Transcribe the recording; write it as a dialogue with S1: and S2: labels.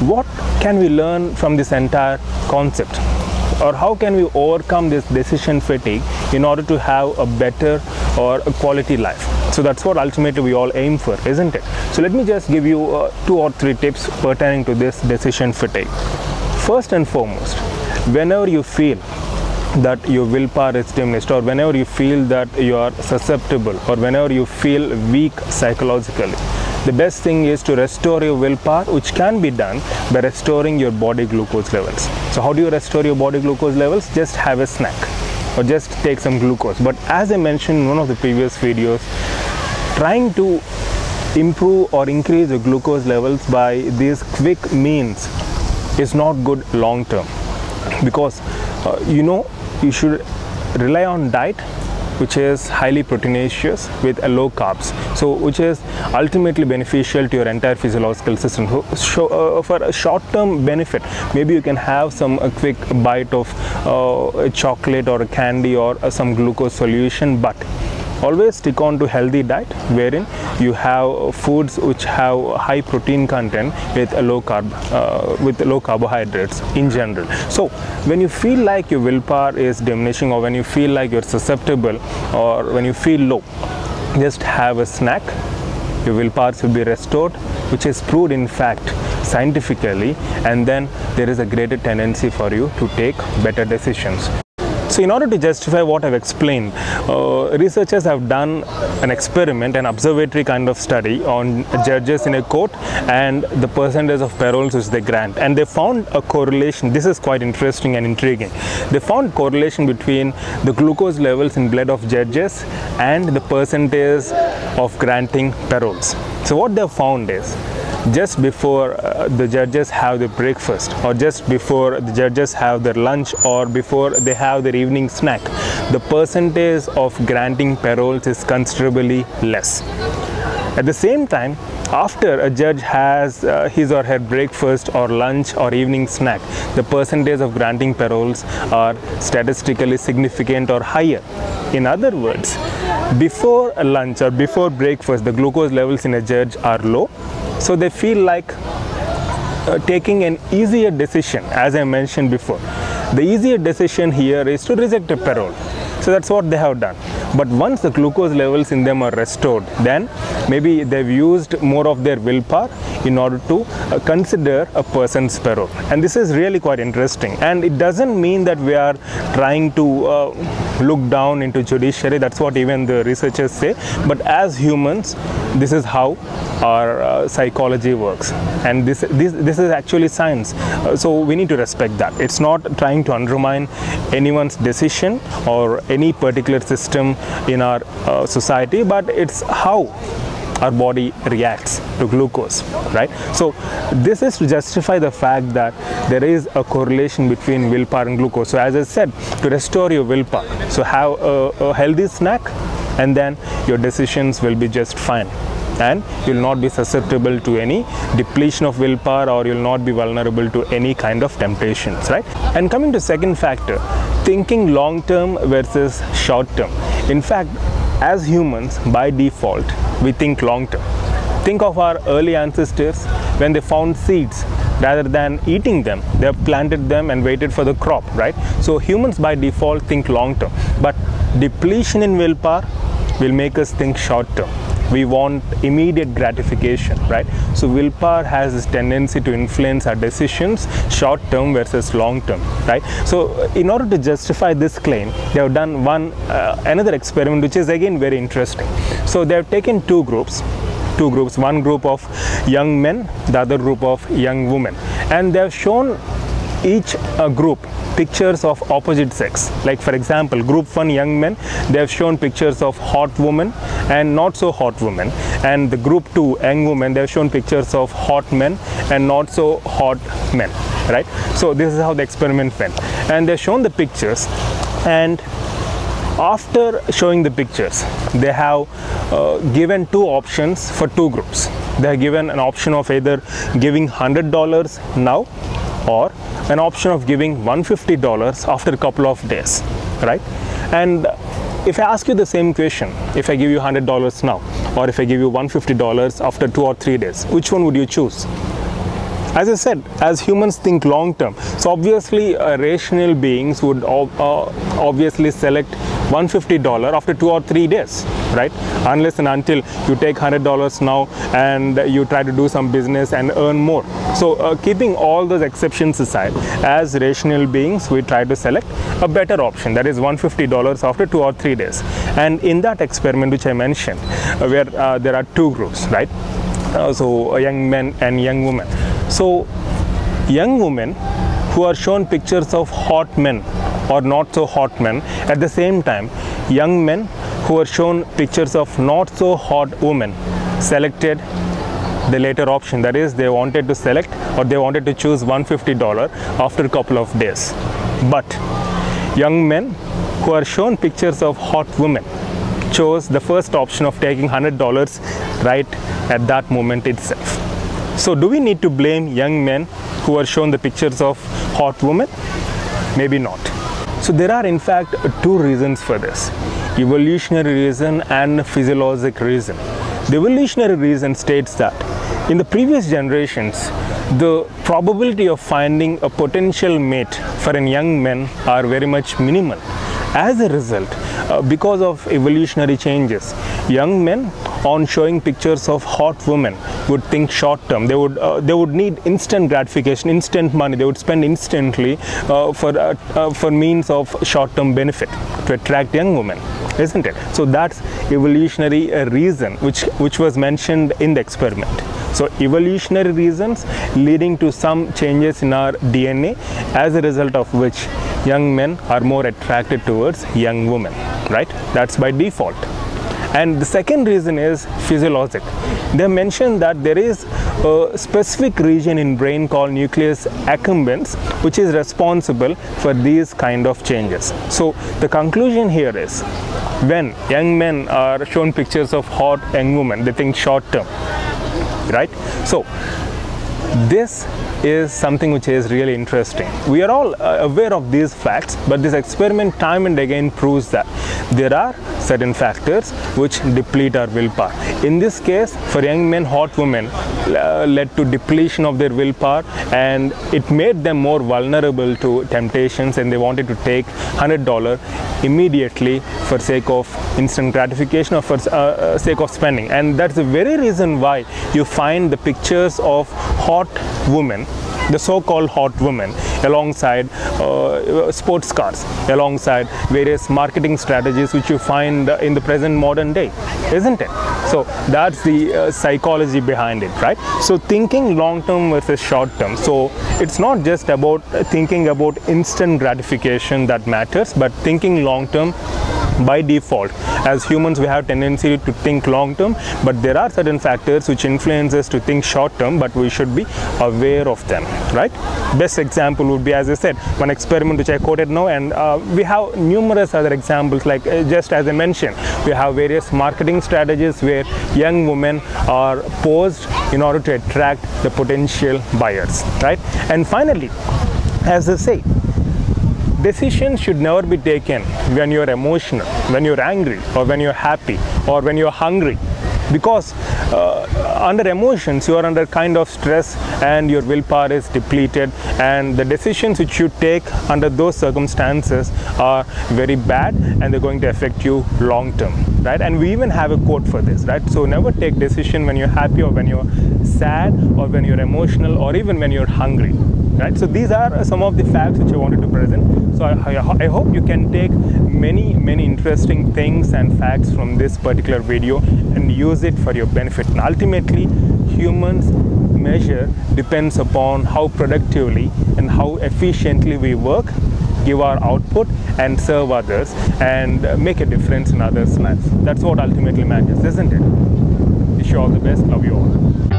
S1: what can we learn from this entire concept, or how can we overcome this decision fatigue in order to have a better or a quality life? So that's what ultimately we all aim for, isn't it? So let me just give you 2 or 3 tips pertaining to this decision fatigue. First and foremost, whenever you feel that your willpower is diminished, or whenever you feel that you are susceptible, or whenever you feel weak psychologically, the best thing is to restore your willpower, which can be done by restoring your body glucose levels. So how do you restore your body glucose levels? Just have a snack or just take some glucose. But as I mentioned in one of the previous videos, trying to improve or increase your glucose levels by these quick means is not good long term, because you should rely on diet which is highly proteinaceous with a low carbs, so which is ultimately beneficial to your entire physiological system. So for a short-term benefit, maybe you can have a quick bite of a chocolate or a candy or some glucose solution, but always stick on to healthy diet wherein you have foods which have high protein content with a low carbohydrates in general. So when you feel like your willpower is diminishing, or when you feel like you're susceptible, or when you feel low, just have a snack. Your willpower will be restored, which is proved in fact scientifically, and then there is a greater tendency for you to take better decisions. So in order to justify what I've explained, researchers have done an experiment, an observatory kind of study on judges in a court and the percentage of paroles which they grant, and they found a correlation. This is quite interesting and intriguing. They found correlation between the glucose levels in blood of judges and the percentage of granting paroles. So what they found is, just before the judges have their breakfast, or just before the judges have their lunch, or before they have their evening snack, the percentage of granting paroles is considerably less. At the same time, after a judge has his or her breakfast or lunch or evening snack, the percentage of granting paroles are statistically significant or higher. In other words, before a lunch or before breakfast, the glucose levels in a judge are low, so they feel like taking an easier decision. As I mentioned before, the easier decision here is to reject a parole. So that's what they have done. But once the glucose levels in them are restored, then maybe they've used more of their willpower in order to consider a person's parole. And this is really quite interesting. And it doesn't mean that we are trying to look down into judiciary. That's what even the researchers say. But as humans, this is how our psychology works, and this is actually science. So we need to respect that. It's not trying to undermine anyone's decision or any particular system in our society, but it's how our body reacts to glucose, right? So this is to justify the fact that there is a correlation between willpower and glucose. So as I said, to restore your willpower, so have a healthy snack, and then your decisions will be just fine, and you'll not be susceptible to any depletion of willpower, or you'll not be vulnerable to any kind of temptations, right? And coming to second factor, thinking long term versus short term. In fact, as humans, by default, we think long term. Think of our early ancestors when they found seeds. Rather than eating them, they have planted them and waited for the crop, right? So humans by default think long term, but depletion in willpower will make us think short term. We want immediate gratification, right? So willpower has this tendency to influence our decisions short term versus long term, right? So in order to justify this claim, they have done another experiment which is again very interesting. So they have taken two groups, one group of young men, the other group of young women, and they have shown each group pictures of opposite sex. Like for example, group 1 young men, they have shown pictures of hot women and not so hot women, and the group 2 young women, they have shown pictures of hot men and not so hot men, right? So this is how the experiment went, and they have shown the pictures, and after showing the pictures, they have given two options for two groups. They have given an option of either giving $100 now, or an option of giving $150 after a couple of days, right? And if I ask you the same question, if I give you $100 now, or if I give you $150 after 2 or 3 days, which one would you choose? as I said, as humans think long term, so obviously rational beings would obviously select $150 after 2 or 3 days, right? Unless and until you take $100 now and you try to do some business and earn more. So keeping all those exceptions aside, as rational beings, we try to select a better option, that is $150 after 2 or 3 days. And in that experiment which I mentioned, where there are 2 groups, right? So young men and young women. So young women who are shown pictures of hot men or not so hot men, at the same time young men who are shown pictures of not so hot women selected the later option, that is they wanted to select or they wanted to choose $150 after a couple of days. But young men who are shown pictures of hot women chose the first option of taking $100 right at that moment itself. So do we need to blame young men who are shown the pictures of hot women? Maybe not. So there are in fact 2 reasons for this: evolutionary reason and physiological reason. The evolutionary reason states that in the previous generations, the probability of finding a potential mate for a young man are very much minimal. As a result, because of evolutionary changes, young men on showing pictures of hot women would think short term. They would need instant gratification, instant money. They would spend instantly for means of short term benefit to attract young women, isn't it? So that's evolutionary reason which was mentioned in the experiment. So evolutionary reasons leading to some changes in our DNA, as a result of which young men are more attracted towards young women, right? That's by default. And the second reason is physiologic. They mentioned that there is a specific region in brain called nucleus accumbens which is responsible for these kind of changes. So the conclusion here is, when young men are shown pictures of hot young women, they think short term, right? So this is something which is really interesting. We are all aware of these facts, but this experiment time and again proves that there are certain factors which deplete our willpower. In this case, for young men, hot women led to depletion of their willpower, and it made them more vulnerable to temptations, and they wanted to take $100 immediately for sake of instant gratification or for sake of spending. And that's the very reason why you find the pictures of hot women, the so-called hot women, alongside sports cars, alongside various marketing strategies which you find in the present modern day, isn't it? So that's the psychology behind it, right? So thinking long term versus short term. So it's not just about thinking about instant gratification that matters, but thinking long term. By default, as humans, we have tendency to think long term, but there are certain factors which influence us to think short term, but we should be aware of them, right? Best example would be, as I said, one experiment which I quoted now, and we have numerous other examples, like just as I mentioned, we have various marketing strategies where young women are posed in order to attract the potential buyers, right? And finally, as I say, decisions should never be taken when you're emotional, when you're angry, or when you're happy, or when you're hungry, because under emotions you are under kind of stress and your willpower is depleted, and the decisions which you take under those circumstances are very bad and they're going to affect you long term, right? And we even have a quote for this, right? So never take decision when you're happy, or when you're sad, or when you're emotional, or even when you're hungry, right? So these are some of the facts which I wanted to present. So I hope you can take many interesting things and facts from this particular video and use it for your benefit. And ultimately, humans measure depends upon how productively and how efficiently we work, give our output, and serve others, and make a difference in others' lives. That's what ultimately matters, isn't it? Wish you all the best. Love you all.